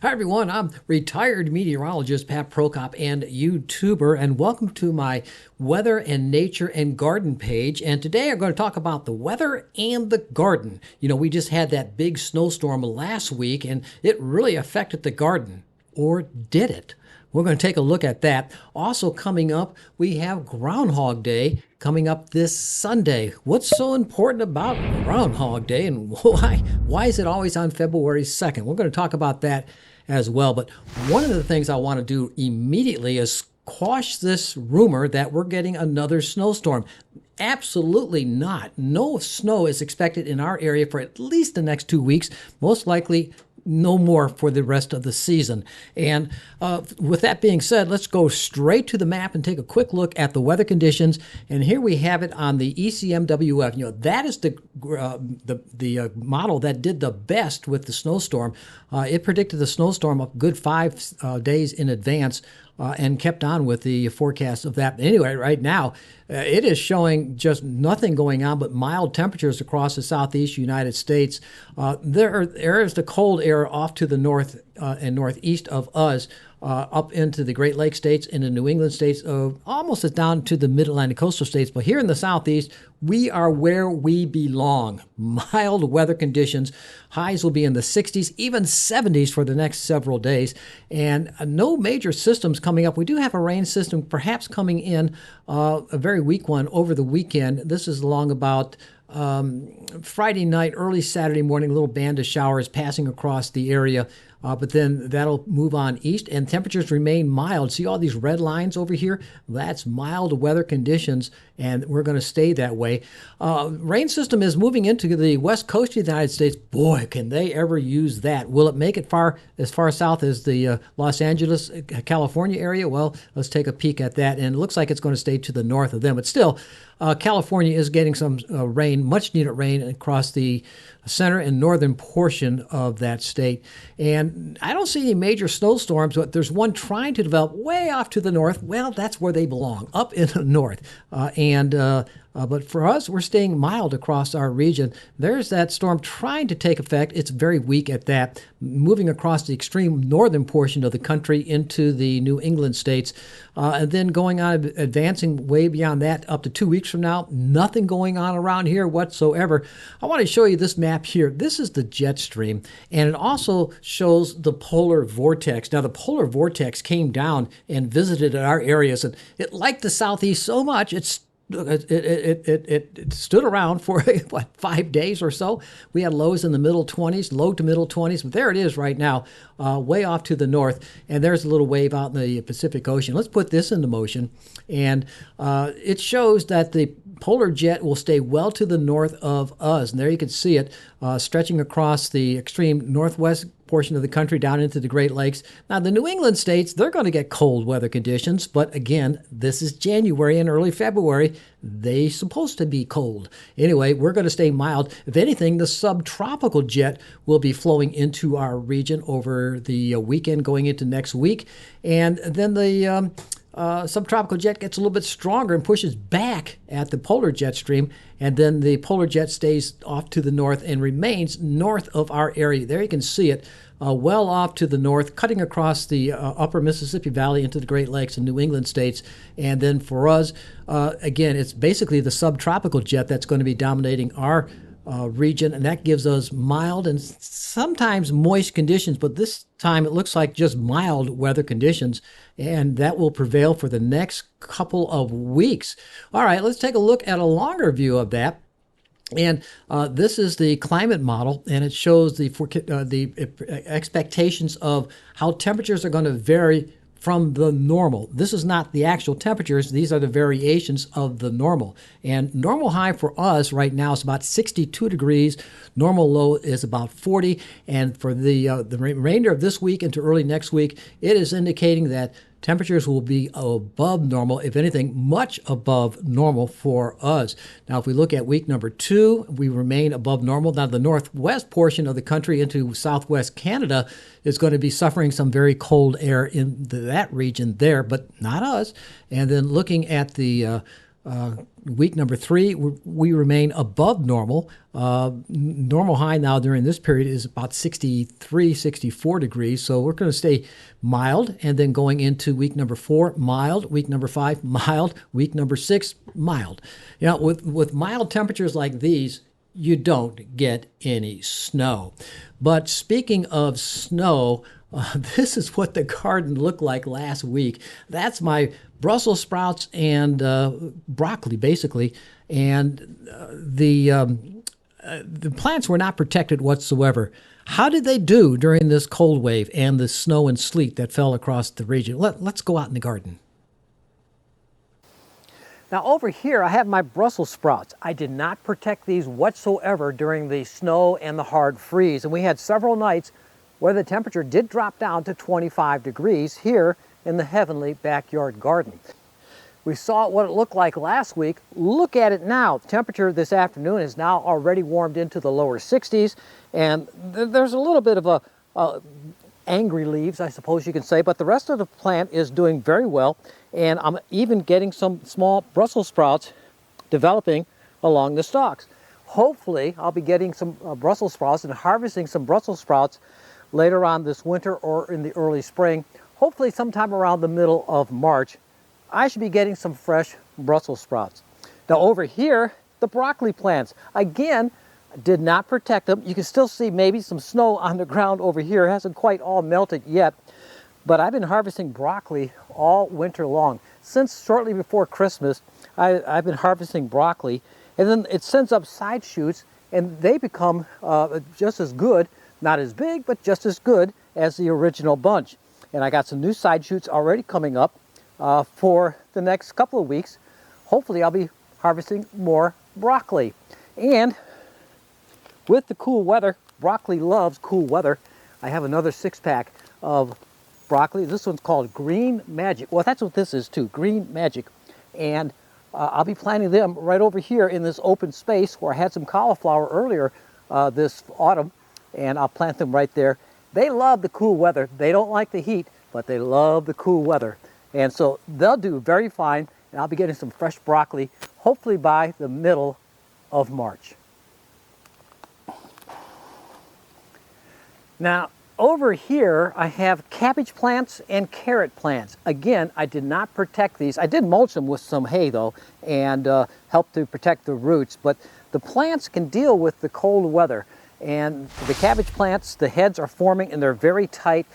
Hi, everyone. I'm retired meteorologist Pat Prokop and YouTuber, and welcome to my weather and nature and garden page. And today I'm going to talk about the weather and the garden. We just had that big snowstorm last week, and it really affected the garden. Or did it? We're going to take a look at that. Also, coming up, we have Groundhog Day coming up this Sunday. What's so important about Groundhog Day, and why is it always on February 2nd? We're going to talk about that as well. But one of the things I want to do immediately is quash this rumor that we're getting another snowstorm. Absolutely not. No snow is expected in our area for at least the next 2 weeks, most likely no more for the rest of the season. And with that being said, let's go straight to the map and take a quick look at the weather conditions. And here we have it on the ECMWF. That is the model that did the best with the snowstorm. It predicted the snowstorm a good 5 days in advance. And kept on with the forecast of that. Anyway, right now, it is showing just nothing going on but mild temperatures across the southeast United States. There is the cold air off to the north and northeast of us, up into the Great Lakes states and the New England states, almost as down to the mid-Atlantic coastal states. But here in the southeast, we are where we belong. Mild weather conditions. Highs will be in the 60s, even 70s for the next several days. And no major systems coming up. We do have a rain system perhaps coming in, a very weak one over the weekend. This is along about Friday night, early Saturday morning, a little band of showers passing across the area. But then that'll move on east, and temperatures remain mild. See all these red lines over here? That's mild weather conditions, and we're going to stay that way. Rain system is moving into the west coast of the United States. Boy, can they ever use that. Will it make it as far south as the Los Angeles, California area? Well, let's take a peek at that, and it looks like it's going to stay to the north of them. But still, California is getting some rain, much needed rain across the center and northern portion of that state. And I don't see any major snowstorms, but there's one trying to develop way off to the north. Well, that's where they belong, up in the north. But for us, we're staying mild across our region. There's that storm trying to take effect. It's very weak at that, moving across the extreme northern portion of the country into the New England states, and then going on, advancing way beyond that up to 2 weeks from now. Nothing going on around here whatsoever. I want to show you this map here. This is the jet stream, and it also shows the polar vortex. Now, the polar vortex came down and visited our areas, and it liked the southeast so much, it stood around for 5 days or so. We had lows in the middle 20s, low to middle 20s, but there it is right now, way off to the north. And there's a little wave out in the Pacific Ocean. Let's put this into motion. And it shows that the polar jet will stay well to the north of us. And there you can see it stretching across the extreme northwest portion of the country down into the Great Lakes. Now, the New England states, they're going to get cold weather conditions, but again, this is January and early February. They're supposed to be cold. Anyway, we're going to stay mild. If anything, the subtropical jet will be flowing into our region over the weekend going into next week. And then the subtropical jet gets a little bit stronger and pushes back at the polar jet stream, and then the polar jet stays off to the north and remains north of our area. There you can see it, well off to the north, cutting across the upper Mississippi Valley into the Great Lakes and New England states. And then for us, again, it's basically the subtropical jet that's going to be dominating our region, and that gives us mild and sometimes moist conditions, but this time it looks like just mild weather conditions, and that will prevail for the next couple of weeks. All right, let's take a look at a longer view of that. And this is the climate model, and it shows the expectations of how temperatures are going to vary from the normal. This is not the actual temperatures. These are the variations of the normal. And normal high for us right now is about 62 degrees. Normal low is about 40. And for the remainder of this week into early next week, it is indicating that temperatures will be above normal, if anything, much above normal for us. Now, if we look at week number 2, we remain above normal. Now, the northwest portion of the country into southwest Canada is going to be suffering some very cold air in that region there, but not us. And then looking at the Week number 3, we remain above normal. Normal high now during this period is about 63, 64 degrees. So we're going to stay mild. And then going into week number 4, mild. Week number 5, mild. Week number 6, mild. You know, with mild temperatures like these, you don't get any snow. But speaking of snow, this is what the garden looked like last week. That's my Brussels sprouts and broccoli, basically. And the plants were not protected whatsoever. How did they do during this cold wave and the snow and sleet that fell across the region? Let's go out in the garden. Now over here I have my Brussels sprouts. I did not protect these whatsoever during the snow and the hard freeze. And we had several nights where the temperature did drop down to 25 degrees here in the heavenly backyard garden. We saw what it looked like last week. Look at it now. The temperature this afternoon is now already warmed into the lower 60s, and there's a little bit of a angry leaves, I suppose you can say, but the rest of the plant is doing very well, and I'm even getting some small Brussels sprouts developing along the stalks. Hopefully, I'll be getting some Brussels sprouts and harvesting some Brussels sprouts later on this winter or in the early spring. Hopefully sometime around the middle of March, I should be getting some fresh Brussels sprouts. Now over here, the broccoli plants. Again, did not protect them. You can still see maybe some snow on the ground over here. It hasn't quite all melted yet, but I've been harvesting broccoli all winter long. Since shortly before Christmas, I've been harvesting broccoli, and then it sends up side shoots, and they become just as good, not as big, but just as good as the original bunch. And I got some new side shoots already coming up for the next couple of weeks. Hopefully I'll be harvesting more broccoli. And with the cool weather, broccoli loves cool weather. I have another 6-pack of broccoli. This one's called Green Magic. Well, that's what this is too, Green Magic. And I'll be planting them right over here in this open space where I had some cauliflower earlier this autumn, and I'll plant them right there. They love the cool weather. They don't like the heat, but they love the cool weather. And so they'll do very fine, and I'll be getting some fresh broccoli, hopefully by the middle of March. Now, over here, I have cabbage plants and carrot plants. Again, I did not protect these. I did mulch them with some hay, though, and help to protect the roots, but the plants can deal with the cold weather. And the cabbage plants, the heads are forming and they're very tight.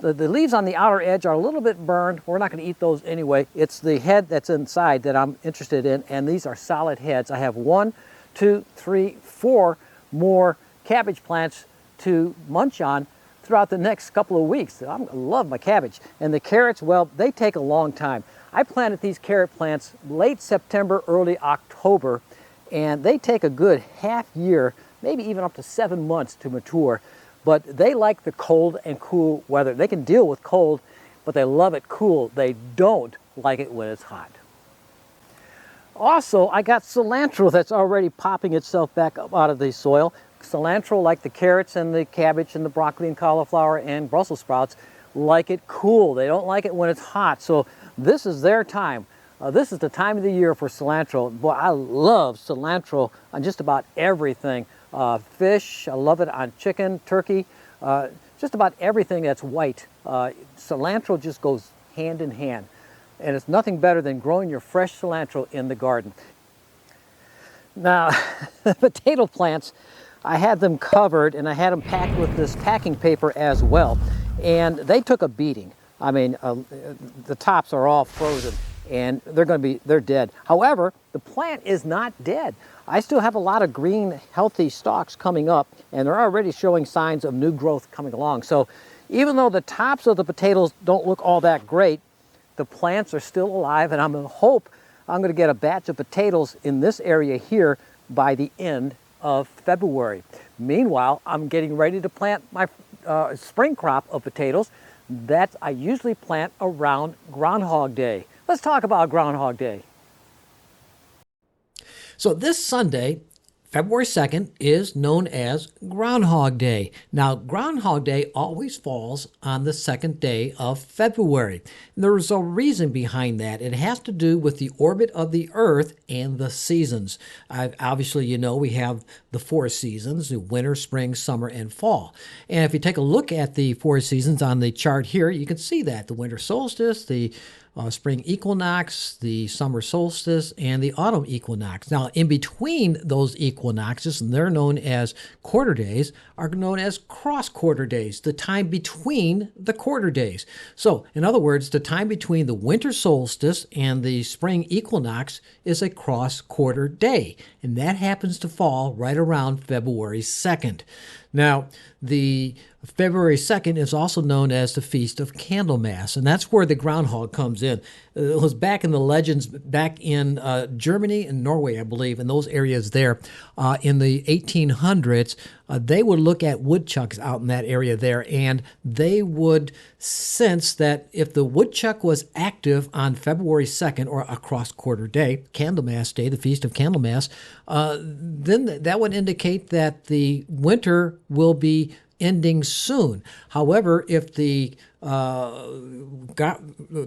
The leaves on the outer edge are a little bit burned. We're not going to eat those anyway. It's the head that's inside that I'm interested in, and these are solid heads. I have 1, 2, 3, 4 more cabbage plants to munch on throughout the next couple of weeks. I love my cabbage. And the carrots, well, they take a long time. I planted these carrot plants late September, early October, and they take a good half year, maybe even up to 7 months to mature. But they like the cold and cool weather. They can deal with cold, but they love it cool. They don't like it when it's hot. Also, I got cilantro that's already popping itself back up out of the soil. Cilantro, like the carrots and the cabbage and the broccoli and cauliflower and Brussels sprouts, like it cool. They don't like it when it's hot. So this is their time. This is the time of the year for cilantro. Boy, I love cilantro on just about everything. Fish, I love it on chicken, turkey, just about everything that's white. Cilantro just goes hand in hand. And it's nothing better than growing your fresh cilantro in the garden. Now, potato plants, I had them covered and I had them packed with this packing paper as well. And they took a beating. I mean, the tops are all frozen and they're dead. However, the plant is not dead. I still have a lot of green, healthy stalks coming up, and they're already showing signs of new growth coming along. So even though the tops of the potatoes don't look all that great, the plants are still alive, and I'm going to hope I'm going to get a batch of potatoes in this area here by the end of February. Meanwhile, I'm getting ready to plant my spring crop of potatoes that I usually plant around Groundhog Day. Let's talk about Groundhog Day. So this Sunday, February 2nd is known as Groundhog Day. Now, Groundhog Day always falls on the second day of February. There's a reason behind that. It has to do with the orbit of the Earth and the seasons. Obviously, you know, we have the four seasons: winter, spring, summer, and fall. And if you take a look at the four seasons on the chart here, you can see that the winter solstice, the spring equinox, the summer solstice, and the autumn equinox. Now, in between those equinoxes, and they're known as quarter days, are known as cross-quarter days, the time between the quarter days. So, in other words, the time between the winter solstice and the spring equinox is a cross-quarter day, and that happens to fall right around February 2nd. Now, the February 2nd is also known as the Feast of Candlemas, and that's where the groundhog comes in. It was back in the legends, back in Germany and Norway, I believe, in those areas there. In the 1800s, they would look at woodchucks out in that area there, and they would sense that if the woodchuck was active on February 2nd, or a cross-quarter day, Candlemas Day, the Feast of Candlemas, then that would indicate that the winter will be ending soon. However, if the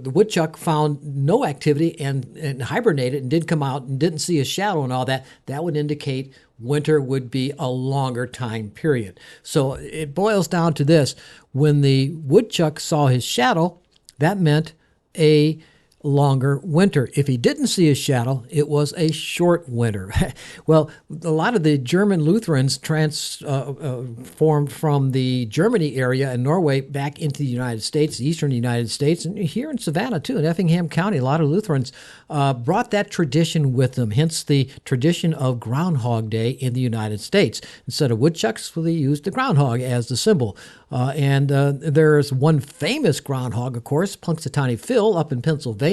woodchuck found no activity and hibernated and did come out and didn't see a shadow and all that, that would indicate winter would be a longer time period. So it boils down to this: when the woodchuck saw his shadow, that meant a longer winter. If he didn't see his shadow, it was a short winter. Well, a lot of the German Lutherans transformed from the Germany area and Norway back into the United States, the eastern United States, and here in Savannah too, in Effingham County, a lot of Lutherans brought that tradition with them, hence the tradition of Groundhog Day in the United States. Instead of woodchucks, they used the groundhog as the symbol. And there's one famous groundhog, of course, Punxsutawney Phil up in Pennsylvania,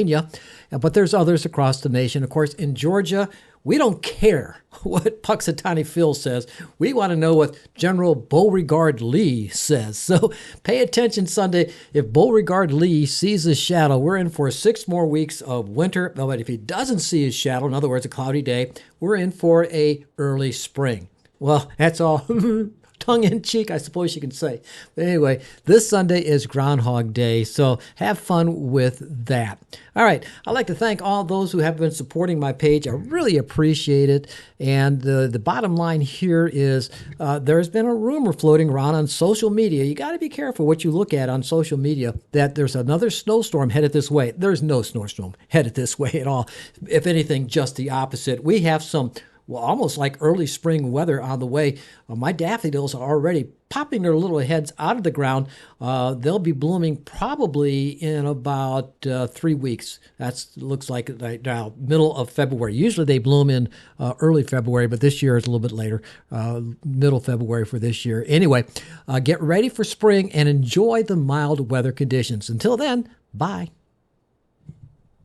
but there's others across the nation. Of course, in Georgia, we don't care what Punxsutawney Phil says. We want to know what General Beauregard Lee says. So pay attention Sunday. If Beauregard Lee sees his shadow, we're in for 6 more weeks of winter. But if he doesn't see his shadow, in other words, a cloudy day, we're in for a early spring. Well, that's all. Tongue-in-cheek, I suppose you can say. But anyway, this Sunday is Groundhog Day, so have fun with that. All right, I'd like to thank all those who have been supporting my page. I really appreciate it. And the bottom line here is there's been a rumor floating around on social media. You got to be careful what you look at on social media, that there's another snowstorm headed this way. There's no snowstorm headed this way at all. If anything, just the opposite. We have some almost like early spring weather on the way. My daffodils are already popping their little heads out of the ground. They'll be blooming probably in about 3 weeks. That looks like right now, middle of February. Usually they bloom in early February, but this year is a little bit later, middle February for this year. Anyway, get ready for spring and enjoy the mild weather conditions. Until then, bye.